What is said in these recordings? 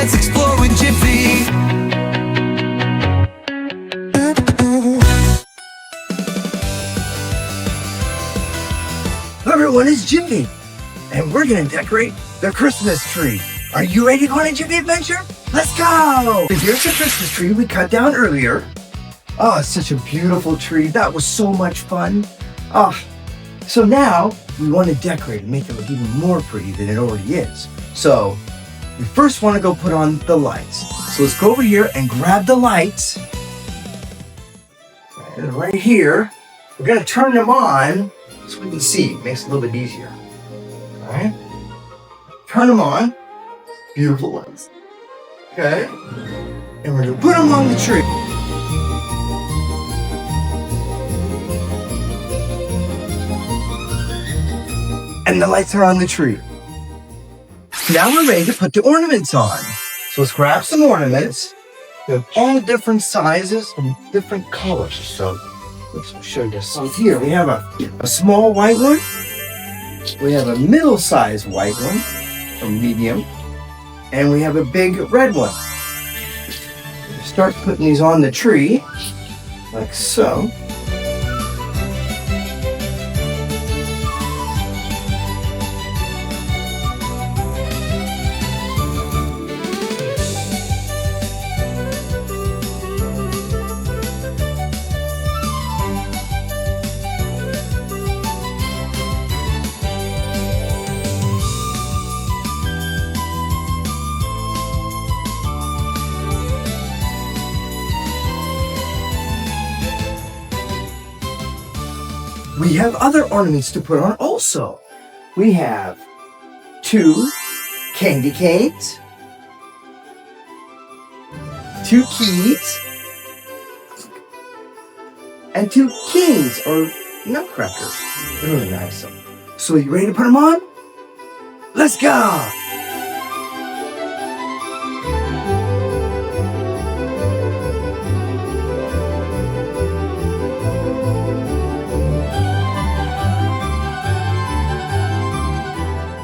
let's explore with Jiffy. Hello everyone, it's Jiffy, and we're gonna decorate the Christmas tree. Are you ready to go on a Jiffy adventure? Let's go! So here's the Christmas tree we cut down earlier. Oh, it's such a beautiful tree. That was so much fun. So now we want to decorate and make it look even more pretty than it already is. So we first want to go put on the lights. So let's go over here and grab the lights. And right here, we're gonna turn them on so we can see. It makes it a little bit easier. All right? Turn them on. Beautiful ones. Okay? And we're gonna put them on the tree. And the lights are on the tree. Now we're ready to put the ornaments on. So let's grab some ornaments. They're all different sizes and different colors. So let's show you some here. We have a small white one. We have a middle-sized white one, or medium. And we have a big red one. Start putting these on the tree, like so. We have other ornaments to put on also. We have 2 candy canes, 2 keys, and 2 kings or nutcrackers. They're really nice. So you ready to put them on? Let's go!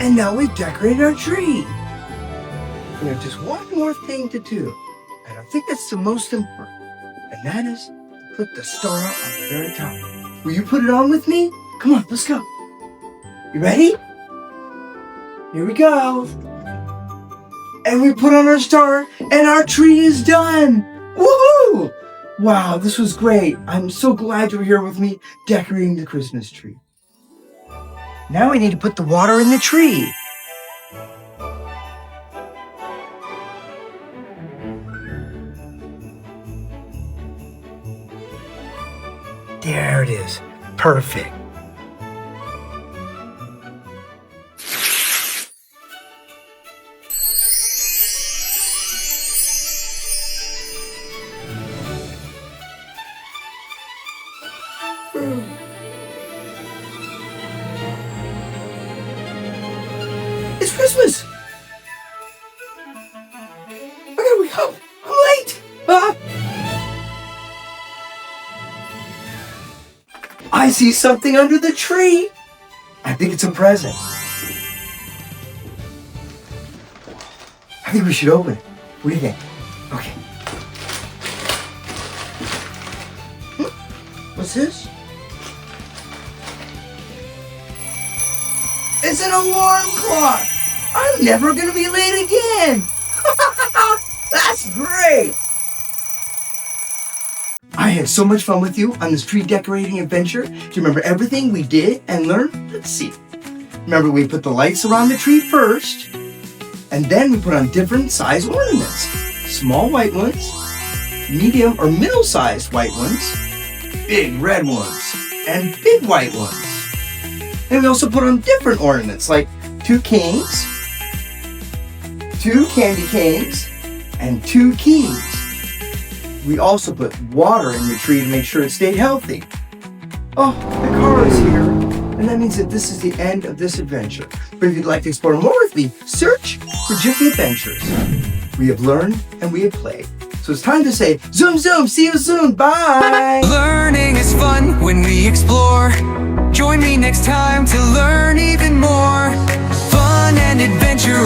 And now we've decorated our tree. We have just one more thing to do. And I think that's the most important. And that is put the star on the very top. Will you put it on with me? Come on, let's go. You ready? Here we go. And we put on our star and our tree is done. Woohoo! Wow, this was great. I'm so glad you were here with me decorating the Christmas tree. Now we need to put the water in the tree. There it is. Perfect. It's Christmas! I gotta wake up! I'm late! I see something under the tree! I think it's a present. I think we should open it. What do you think? Okay. What's this? It's an alarm clock! I'm never gonna be late again! That's great! I had so much fun with you on this tree decorating adventure. Do you remember everything we did and learned? Let's see. Remember, we put the lights around the tree first, and then we put on different size ornaments. Small white ones, medium or middle-sized white ones, big red ones, and big white ones. And we also put on different ornaments like 2 kings, 2 candy canes, and 2 keys. We also put water in the tree to make sure it stayed healthy. Oh, the car is here. And that means that this is the end of this adventure. But if you'd like to explore more with me, search for Jiffy Adventures. We have learned and we have played. So it's time to say, zoom, zoom, see you soon, bye! Learning is fun when we explore. Join me next time to learn even more. Fun and adventure